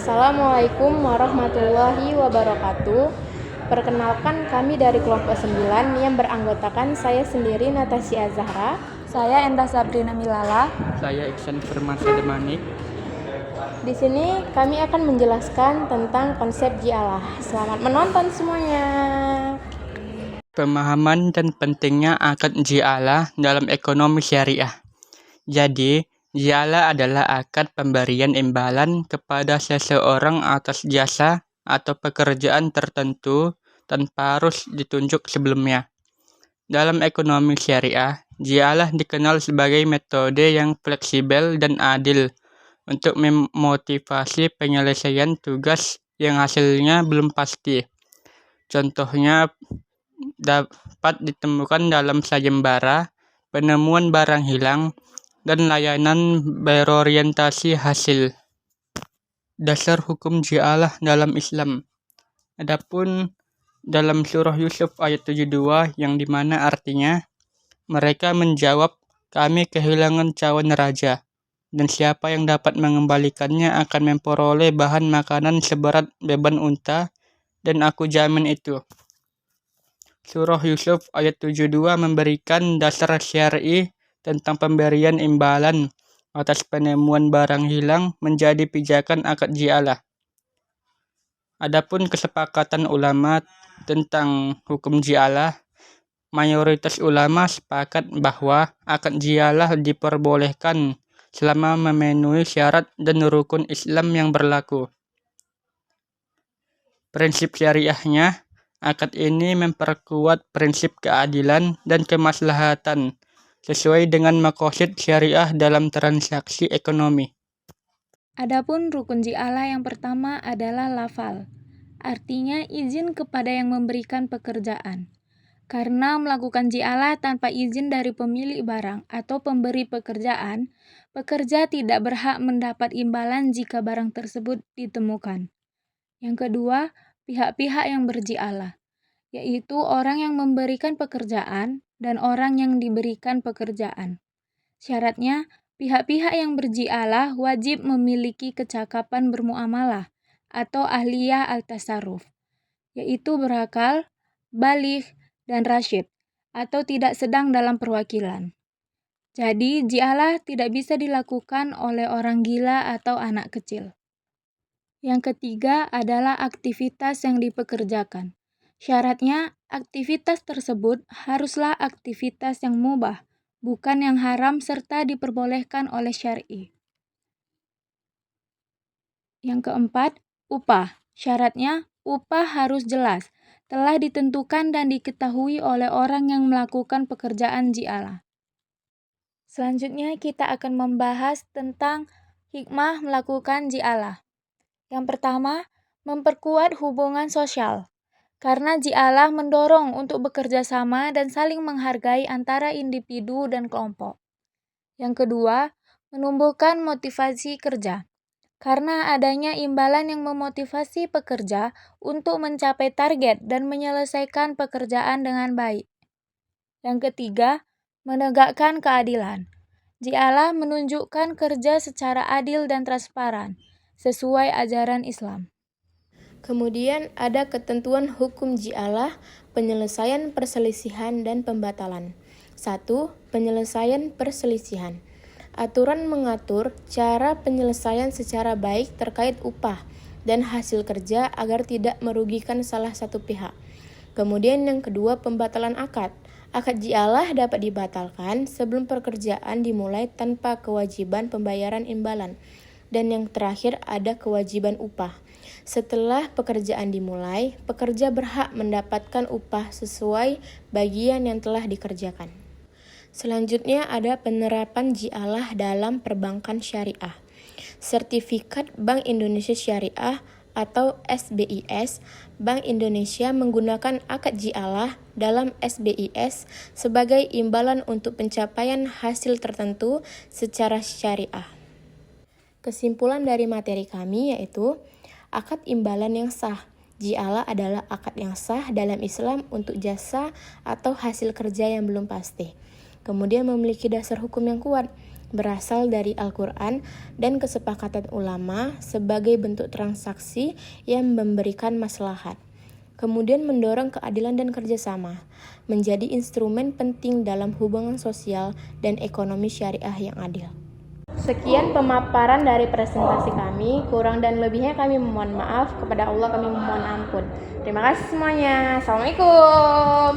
Assalamualaikum warahmatullahi wabarakatuh. Perkenalkan, kami dari kelompok 9 yang beranggotakan saya sendiri Natasha Zahra. Saya Enda Sabrina Milala. Saya Iksan Firmansyah Demanik. Di sini kami akan menjelaskan tentang konsep Allah. Selamat menonton semuanya. Pemahaman dan pentingnya akad Allah dalam ekonomi syariah. Jadi, Allah adalah akad pemberian imbalan kepada seseorang atas jasa atau pekerjaan tertentu tanpa harus ditunjuk sebelumnya. Dalam ekonomi syariah, Allah dikenal sebagai metode yang fleksibel dan adil untuk memotivasi penyelesaian tugas yang hasilnya belum pasti. Contohnya dapat ditemukan dalam sayembara, penemuan barang hilang, dan layanan berorientasi hasil. Dasar hukum Allah dalam Islam. Adapun dalam surah Yusuf ayat 72 yang dimana artinya, mereka menjawab, kami kehilangan cawan raja, dan siapa yang dapat mengembalikannya akan memperoleh bahan makanan seberat beban unta, dan aku jamin itu. Surah Yusuf ayat 72 memberikan dasar syar'i tentang pemberian imbalan atas penemuan barang hilang menjadi pijakan akad Allah. Adapun kesepakatan ulama tentang hukum Allah, mayoritas ulama sepakat bahwa akad Allah diperbolehkan selama memenuhi syarat dan rukun Islam yang berlaku. Prinsip syariahnya, akad ini memperkuat prinsip keadilan dan kemaslahatan sesuai dengan maqasid syariah dalam transaksi ekonomi. Adapun rukun Allah yang pertama adalah lafal, artinya izin kepada yang memberikan pekerjaan. Karena melakukan Allah tanpa izin dari pemilik barang atau pemberi pekerjaan, pekerja tidak berhak mendapat imbalan jika barang tersebut ditemukan. Yang kedua, pihak-pihak yang Allah, yaitu orang yang memberikan pekerjaan dan orang yang diberikan pekerjaan. Syaratnya, pihak-pihak yang Allah wajib memiliki kecakapan bermuamalah atau ahliyah al-tasarruf, yaitu berakal, baligh, dan rasyid, atau tidak sedang dalam perwakilan. Jadi, Allah tidak bisa dilakukan oleh orang gila atau anak kecil. Yang ketiga adalah aktivitas yang dipekerjakan. Syaratnya, aktivitas tersebut haruslah aktivitas yang mubah, bukan yang haram serta diperbolehkan oleh syar'i. Yang keempat, upah. Syaratnya, upah harus jelas, telah ditentukan dan diketahui oleh orang yang melakukan pekerjaan Allah. Selanjutnya kita akan membahas tentang hikmah melakukan Allah. Yang pertama, memperkuat hubungan sosial. Karena Allah mendorong untuk bekerja sama dan saling menghargai antara individu dan kelompok. Yang kedua, menumbuhkan motivasi kerja. Karena adanya imbalan yang memotivasi pekerja untuk mencapai target dan menyelesaikan pekerjaan dengan baik. Yang ketiga, menegakkan keadilan. Allah menunjukkan kerja secara adil dan transparan, sesuai ajaran Islam. Kemudian ada ketentuan hukum Allah, penyelesaian perselisihan dan pembatalan. 1. Penyelesaian perselisihan. Aturan mengatur cara penyelesaian secara baik terkait upah dan hasil kerja agar tidak merugikan salah satu pihak. Kemudian yang kedua, pembatalan akad. Akad Allah dapat dibatalkan sebelum pekerjaan dimulai tanpa kewajiban pembayaran imbalan. Dan yang terakhir ada kewajiban upah. Setelah pekerjaan dimulai, pekerja berhak mendapatkan upah sesuai bagian yang telah dikerjakan. Selanjutnya ada penerapan Allah dalam perbankan syariah. Sertifikat Bank Indonesia Syariah atau SBIS, Bank Indonesia menggunakan akad Allah dalam SBIS sebagai imbalan untuk pencapaian hasil tertentu secara syariah. Kesimpulan dari materi kami yaitu akad imbalan yang sah. Allah adalah akad yang sah dalam Islam untuk jasa atau hasil kerja yang belum pasti. Kemudian memiliki dasar hukum yang kuat. berasal dari Al-Quran dan kesepakatan ulama sebagai bentuk transaksi yang memberikan maslahat. Kemudian mendorong keadilan dan kerjasama, menjadi instrumen penting dalam hubungan sosial dan ekonomi syariah yang adil. Sekian pemaparan dari presentasi kami, kurang dan lebihnya kami memohon maaf, kepada Allah kami memohon ampun. Terima kasih semuanya. Assalamualaikum.